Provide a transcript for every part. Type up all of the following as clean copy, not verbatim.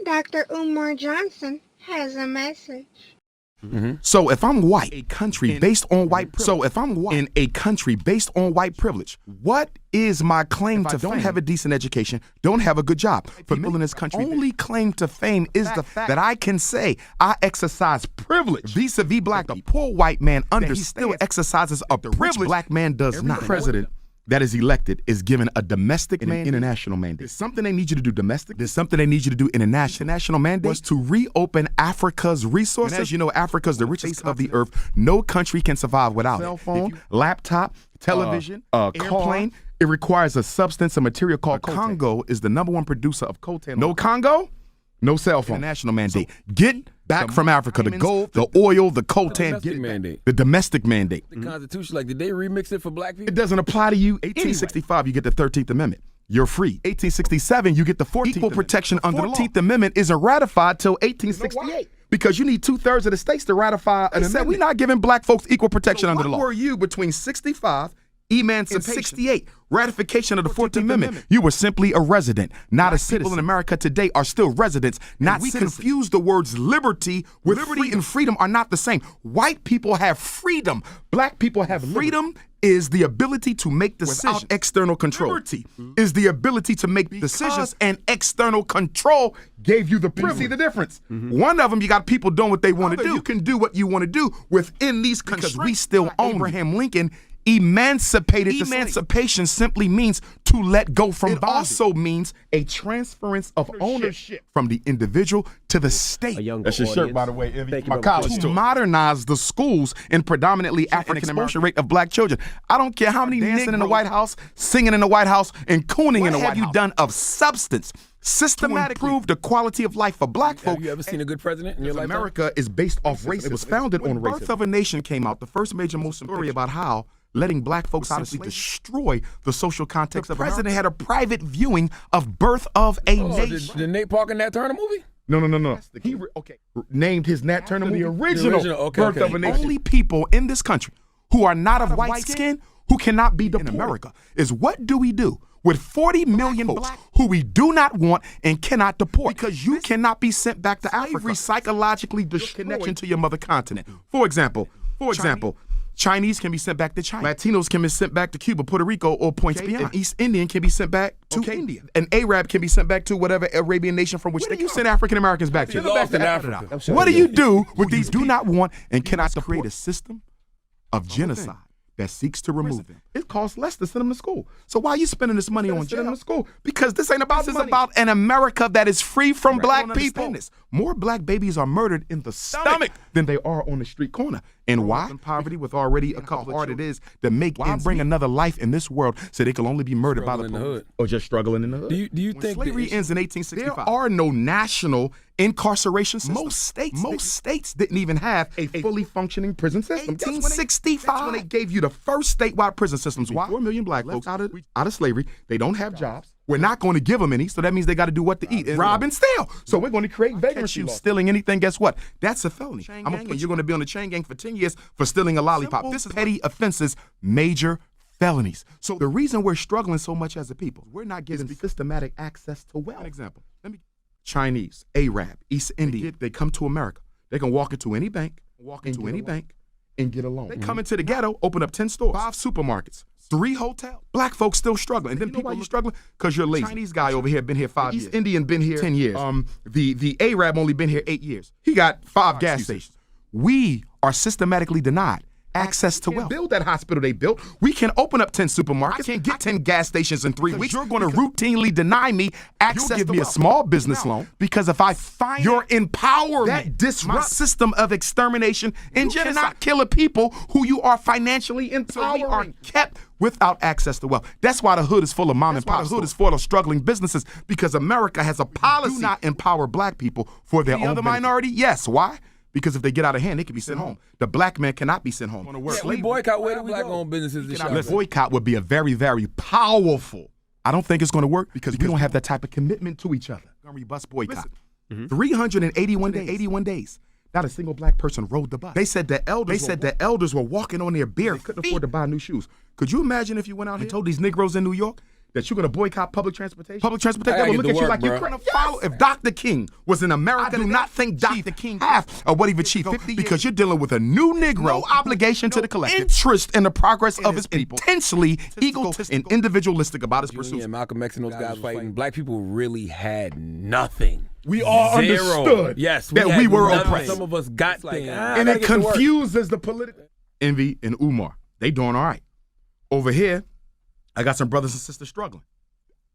Dr. Umar Johnson has a message. So if I'm white, a country based on white privilege. So if I'm white in a country based on white privilege, what is my claim to fame? Don't have a decent education, don't have a good job. For people in this country, only claim to fame is the fact that I can say I exercise privilege vis-a-vis black. The poor white man still exercises a privilege black man does not. President that is elected is given a domestic and an international mandate. There's something they need you to do domestic. There's something they need you to do international. National mandate was to reopen Africa's resources. And as you know, Africa's the richest of the earth. No country can survive without cell phone, laptop, television, airplane. It requires a substance, a material called Congo is the #1 producer of coltan. No Congo, no cell phone. National mandate. Get back from Africa the gold, the oil, the coltan. Domestic mandate. The domestic mandate. The Constitution, like, did they remix it for black people? It doesn't apply to you. 1865, you get the 13th Amendment. You're free. 1867, you get the 14th Equal protection under the law. 14th Amendment isn't ratified till 1868. Because you need 2/3 of the states to ratify an amendment. We're not giving black folks equal protection under the law. What were you between 65, emancipation, 68, ratification of the 14th Amendment? You were simply a resident, not a citizen. People in America today are still residents, not citizens. We confuse the words liberty with free and freedom are not the same. White people have freedom. Black people have freedom is the ability to make decisions without external control. Liberty is the ability to make decisions, and external control gave you the privilege. See the difference? One of them, you got people doing what they want to do. You can do what you want to do within these constraints. Because we still own Abraham Lincoln emancipated. Emancipation simply means to let go from bondage. It also means a transference of ownership from the individual to the state. That's your shirt, by the way. My college to modernize the schools in predominantly African American rate of black children. I don't care how many dancing in the White House, singing in the White House, and cooning in the White House. What have you done of substance? Systematically improve the quality of life for black folk. Have you ever seen a good president in your lifetime? America is based off racism. It was founded on racism. Birth of a Nation came out, the first major motion story about how letting black folks honestly destroy the social context of America. The president had a private viewing of Birth of a Nation. Did Nate Parker and Nat Turner movie? No. He named his Nat Turner movie the original Birth of a Nation. Only people in this country who are not of white skin, who cannot be deported in America, is what do we do with 40 million folks who we do not want and cannot deport? Because you cannot be sent back to Africa. Psychologically disconnection to your mother continent. For example, Chinese can be sent back to China. Latinos can be sent back to Cuba, Puerto Rico, or points beyond. An East Indian can be sent back to India. An Arab can be sent back to whatever Arabian nation from which they you send African Americans back to. Lost in Africa. What do you do with these do not want and cannot create a system of genocide that seeks to remove them? It costs less to send them to school. So why are you spending this money on sending them to school? Because this ain't about this is about an America that is free from black people. More black babies are murdered in the stomach than they are on the street corner. And why? In poverty with already a couple hard it is to make and bring another life in this world so they can only be murdered by the police or just struggling in the hood. Do you think slavery ends in 1865? There are no national incarceration systems. Most states didn't even have a fully functioning prison system. 1865. That's when they gave you the first statewide prison systems. Why? 4 million black folks out of slavery. They don't have jobs. We're not going to give them any, so that means they got to do what to eat. Rob and steal. So we're going to create vagrancy laws. Stealing anything, guess what? That's a felony. You're going to be on the chain gang for 10 years for stealing a lollipop. This is petty offenses, major felonies. So the reason we're struggling so much as a people, we're not getting systematic access to wealth. An example. Chinese, Arab, East Indian, they come to America. They can walk into any bank, and get a loan. They come into the ghetto, open up 10 stores, 5 supermarkets, 3 hotels. Black folks still struggling. And then people, why you struggling? Because you're lazy. Chinese guy over here been here 5 years. East Indian been here 10 years. The Arab only been here 8 years. He got 5 gas stations. We are systematically denied access to wealth. Build that hospital they built. We can open up 10 supermarkets. I can't get 10 gas stations in 3 weeks. You're going to routinely deny me access to wealth. You'll give me a small business loan because if I find your empowerment, that disrupt system of extermination and you cannot kill a people who you are financially empowering. So we are kept without access to wealth. That's why the hood is full of mom and pop. The hood is full of struggling businesses because America has a policy to not empower black people for their own minority. Yes. Why? Because if they get out of hand, they can be sent home. The black man cannot be sent home. We boycott where the black-owned businesses this shop. Boycott would be a very, very powerful. I don't think it's going to work because we don't have that type of commitment to each other. We bus boycott. 381 days. Not a single black person rode the bus. They said the elders were walking on their bare feet. They couldn't afford to buy new shoes. Could you imagine if you went out here and told these Negroes in New York that you're going to boycott public transportation? Public I transportation, gotta they will get look to at you work, like you're bro. follow. If Dr. King was in America, I do not think Dr. King half of what he achieved because you're dealing with a new Negro, obligation to the collective, interest in the progress of his people, intensely egotistic and individualistic about his pursuits. Yeah, Malcolm X and those guys fighting. Black people really had nothing. We all Zero. understood Yes, that had we were nothing. oppressed. Some of us got things. And it confuses the political. Envy and Umar, they doing all right. Over here, I got some brothers and sisters struggling.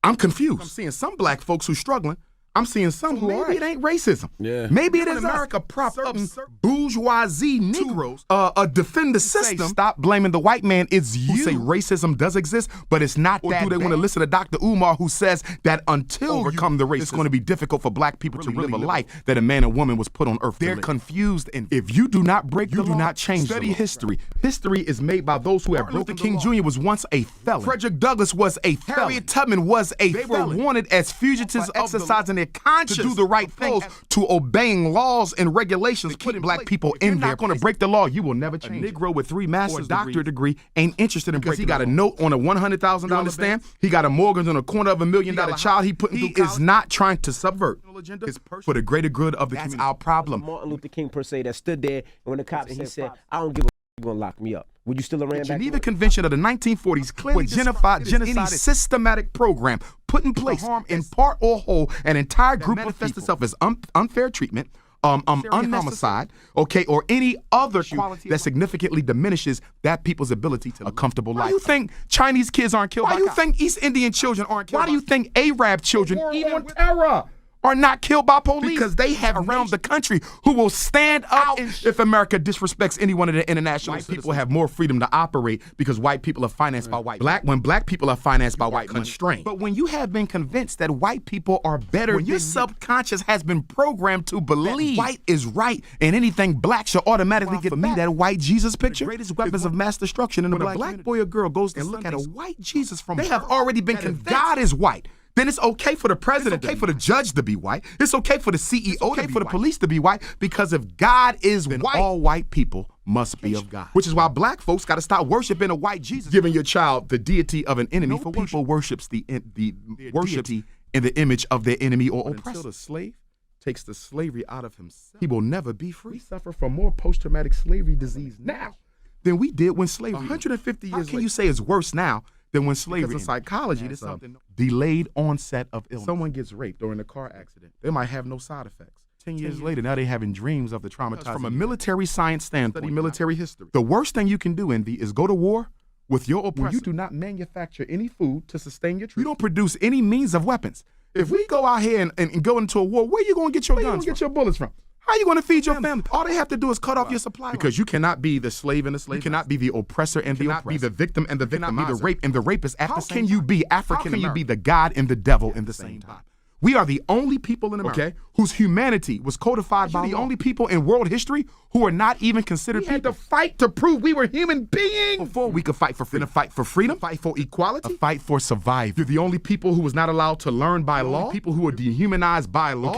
I'm confused. I'm seeing some black folks who struggling. I'm seeing some who maybe it ain't racism. Yeah. Maybe it is America prop up bourgeoisie Negroes defend the system. Stop blaming the white man. It's you. Who say racism does exist, but it's not that. Or do they want to listen to Dr. Umar who says that until overcome the race, it's going to be difficult for black people to live a life that a man and woman was put on earth to live. They're confused, and if you do not break the law, you do not change the law. Study history. History is made by those who have broken the law. King Jr. was once a felon. Frederick Douglass was a felon. Harriet Tubman was a felon. They were wanted as fugitives exercising their conscience to do the right thing, to obeying laws and regulations, putting black people in there. If you're not going to break the law, you will never change. A Negro with 3 master's doctorate degree ain't interested in breaking. He got a note on a $100,000. You understand? He got a mortgage on a $250,000 child he put in. He is not trying to subvert his for the greater good of the community. That's our problem. Martin Luther King per se that stood there and when the cops he said, "I don't give a you're gonna lock me up." Would you still have ran The back? Geneva Convention of the 1940s clearly identified genocide as any systematic program put in place in part or whole an entire group manifests itself as unfair treatment, homicide, okay, or any other quality that significantly diminishes that people's ability to live a comfortable life. Why do you think Chinese kids aren't killed? Why do you think East Indian children aren't killed? Why do you think Arab children, even on terror, are not killed by police? Because they have around the country who will stand up if America disrespects any one of the international citizens. White people have more freedom to operate because white people are financed by white. When black people are financed by white constrained. But when you have been convinced that white people are better, when your subconscious has been programmed to believe that white is right and anything black should automatically get for me that white Jesus picture. The greatest weapons of mass destruction in the black boy or girl goes and look at a white Jesus from they have already been convinced God is white. Then it's okay for the president, it's okay for the judge to be white. It's okay for the CEO to be for the police to be white, because if God is white, all white people must be of God. Which is why black folks got to stop worshiping a white Jesus, giving your child the deity of an enemy. For people worships the deity in the image of their enemy or oppressor. Until the slave takes the slavery out of himself, he will never be free. We suffer from more post-traumatic slavery disease now than we did when slavery. 150 years later. How can you say it's worse now than when slavery? Because in psychology, there's something delayed onset of illness. Someone gets raped during a car accident. They might have no side effects. 10 years later, now they're having dreams of the traumatized. From a military science standpoint, study military history. The worst thing you can do, Envy, is go to war with your oppressor. When you do not manufacture any food to sustain your troops. You don't produce any means of weapons. If we go out here and go into a war, where are you going to get your guns from? Get your bullets from? How are you going to feed your family? All they have to do is cut off your supply. Because you cannot be the slave and the slave. You cannot be the oppressor and the oppressor. You cannot be the victim and the victim. Be the rape and the rapist at the same time. How can you be African American? How can you be the God and the devil in the same time? We are the only people in America whose humanity was codified by the only people in world history who are not even considered people. We had to fight to prove we were human beings. Before we could fight for freedom. A fight for freedom, fight for equality, a fight for survival. You're the only people who was not allowed to learn by law, people who were dehumanized by law.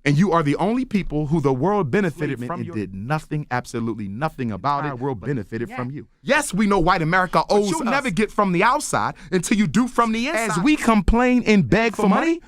And you are the only people who the world benefited from. It did nothing, absolutely nothing about it. The world benefited from you. Yes, we know white America owes us. You'll never get from the outside until you do from the inside. As we complain and beg for money,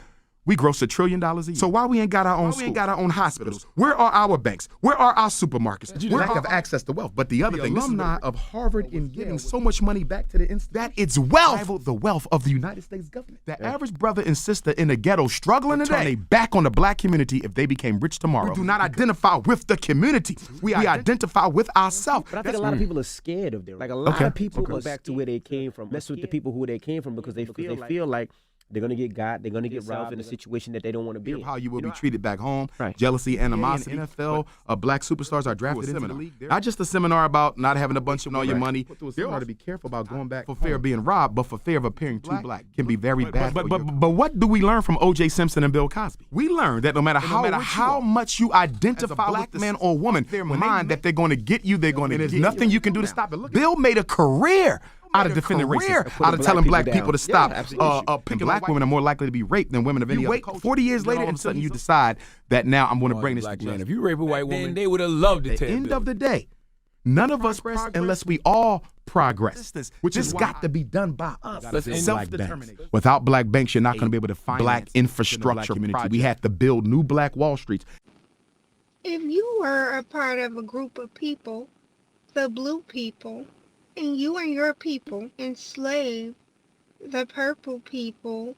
we gross $1 trillion a year. So why we ain't got our own schools? We ain't got our own hospitals? Where are our banks? Where are our supermarkets? Where lack of access to wealth. But the other thing, alumni of Harvard in giving so much money back to the institution, that it's wealth, rival the wealth of the United States government. The average brother and sister in the ghetto struggling today, turn they back on the black community if they became rich tomorrow. We do not identify with the community. We identify with ourselves. But I think a lot of people are scared of them. Like a lot of people go back to where they came from, mess with the people who they came from because they feel like they're going to get got. They're going to get robbed in a situation that they don't want to be in. How you will be treated back home, jealousy, animosity. In the NFL, black superstars are drafted into the league. Not just a seminar about not having a bunch of all your money. They ought to be careful about going back for fear of being robbed, but for fear of appearing too black can be very bad. But what do we learn from O.J. Simpson and Bill Cosby? We learn that no matter how much you identify black man or woman, their mind that they're going to get you, they're going to. There's nothing you can do to stop it. Bill made a career out of defending racism, out of telling black people to stop. Picking black women are more likely to be raped than women of any other culture. 40 years later, and suddenly you decide that now I'm going to bring this to man. If you rape a white woman, they would have loved it. At the end of the day, None of us progress unless we all progress, which has got to be done by us. Self-determination. Without black banks, you're not going to be able to find black infrastructure community. We have to build new black Wall Streets. If you were a part of a group of people, the blue people, and you and your people enslaved the purple people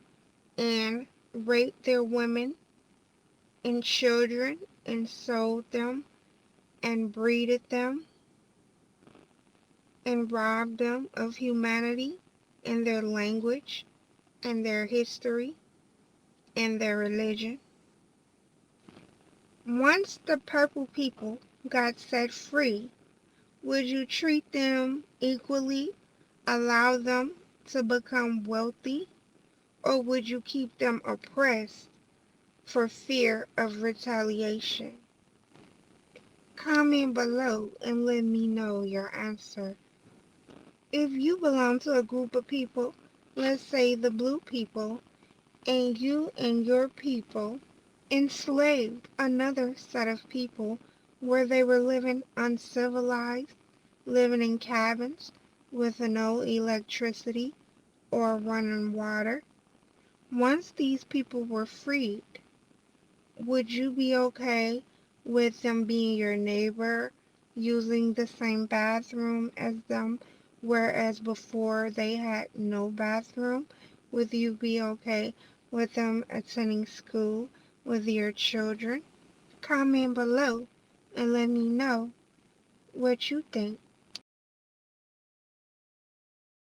and raped their women and children and sold them and breeded them and robbed them of humanity and their language and their history and their religion. Once the purple people got set free, would you treat them equally, allow them to become wealthy, or would you keep them oppressed for fear of retaliation? Comment below and let me know your answer. If you belong to a group of people, let's say the blue people, and you and your people enslaved another set of people where they were living uncivilized, living in cabins with no electricity or running water. Once these people were freed, would you be okay with them being your neighbor, using the same bathroom as them, whereas before they had no bathroom? Would you be okay with them attending school with your children? Comment below and let me know what you think.